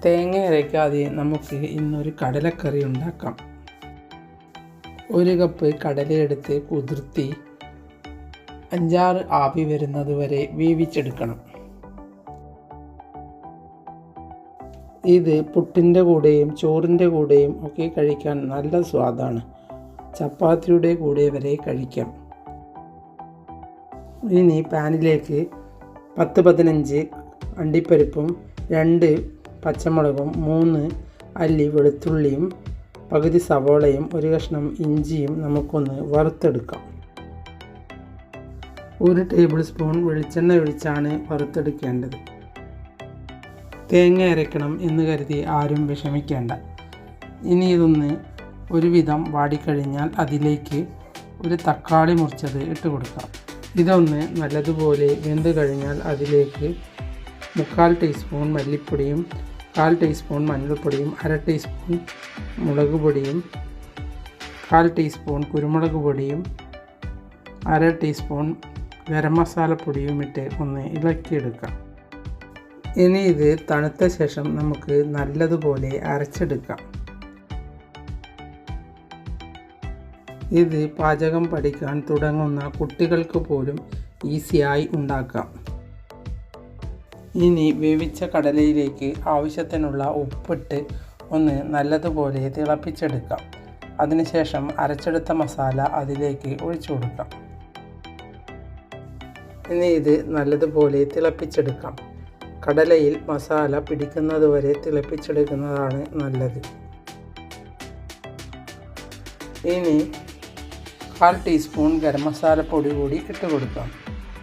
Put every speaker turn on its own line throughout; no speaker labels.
തേങ്ങ അരയ്ക്കാതെ നമുക്ക് ഇന്നൊരു കടലക്കറി ഉണ്ടാക്കാം. 1 കപ്പ് കടലയെടുത്ത് കുതിർത്തി 5-6 ആവി വരുന്നത് വരെ വേവിച്ചെടുക്കണം. ഇത് പുട്ടിൻ്റെ കൂടെയും ചോറിൻ്റെ കൂടെയും ഒക്കെ കഴിക്കാൻ നല്ല സ്വാദാണ്. ചപ്പാത്തിയുടെ കൂടെ വരെ കഴിക്കാം. ഇനി പാനിലേക്ക് 10-15 അണ്ടിപ്പരിപ്പും 2 പച്ചമുളകും 3 അല്ലി വെളുത്തുള്ളിയും പകുതി സവോളയും 1 കഷ്ണം ഇഞ്ചിയും നമുക്കൊന്ന് വറുത്തെടുക്കാം. 1 ടേബിൾ സ്പൂൺ വെളിച്ചെണ്ണ ഒഴിച്ചാണ് വറുത്തെടുക്കേണ്ടത്. തേങ്ങ അരയ്ക്കണം എന്ന് കരുതി ആരും വിഷമിക്കേണ്ട. ഇനി ഇതൊന്ന് ഒരുവിധം വാടിക്കഴിഞ്ഞാൽ അതിലേക്ക് 1 തക്കാളി മുറിച്ചത് ഇട്ട് കൊടുക്കാം. ഇതൊന്ന് നല്ലതുപോലെ വെന്ത് കഴിഞ്ഞാൽ അതിലേക്ക് 3/4 ടീസ്പൂൺ മല്ലിപ്പൊടിയും 1/4 ടീസ്പൂൺ മഞ്ഞൾപ്പൊടിയും 1/2 ടീസ്പൂൺ മുളക് പൊടിയും 1/4 ടീസ്പൂൺ കുരുമുളക് പൊടിയും 1/2 ടീസ്പൂൺ ഗരം മസാലപ്പൊടിയും ഇട്ട് ഒന്ന് ഇളക്കിയെടുക്കാം. ഇനി ഇത് തണുത്ത ശേഷം നമുക്ക് നല്ലതുപോലെ അരച്ചെടുക്കാം. ഇത് പാചകം പഠിക്കാൻ തുടങ്ങുന്ന കുട്ടികൾക്ക് പോലും ഈസിയായി ഉണ്ടാക്കാം. ഇനി വേവിച്ച കടലയിലേക്ക് ആവശ്യത്തിനുള്ള ഉപ്പിട്ട് ഒന്ന് നല്ലതുപോലെ തിളപ്പിച്ചെടുക്കാം. അതിനുശേഷം അരച്ചെടുത്ത മസാല അതിലേക്ക് ഒഴിച്ചു കൊടുക്കാം. ഇനി ഇത് നല്ലതുപോലെ തിളപ്പിച്ചെടുക്കാം. കടലയിൽ മസാല പിടിക്കുന്നത് വരെ തിളപ്പിച്ചെടുക്കുന്നതാണ് നല്ലത്. ഇനി 1/4 ടീസ്പൂൺ ഗരം മസാലപ്പൊടി കൂടി ഇട്ട് കൊടുക്കാം.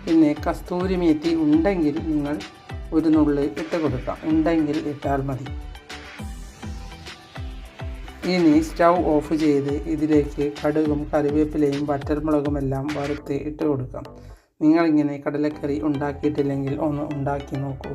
പിന്നെ കസ്തൂരി മേത്തി ഉണ്ടെങ്കിൽ നിങ്ങൾ 1 നുള്ള് ഇട്ട് കൊടുക്കാം. ഉണ്ടെങ്കിൽ ഇട്ടാൽ മതി. ഇനി സ്റ്റൗ ഓഫ് ചെയ്ത് ഇതിലേക്ക് കടുകും കറിവേപ്പിലയും വറ്റൽമുളകുമെല്ലാം വറുത്ത് ഇട്ട് കൊടുക്കാം. നിങ്ങളിങ്ങനെ കടലക്കറി ഉണ്ടാക്കിയിട്ടില്ലെങ്കിൽ ഒന്ന് ഉണ്ടാക്കി നോക്കൂ.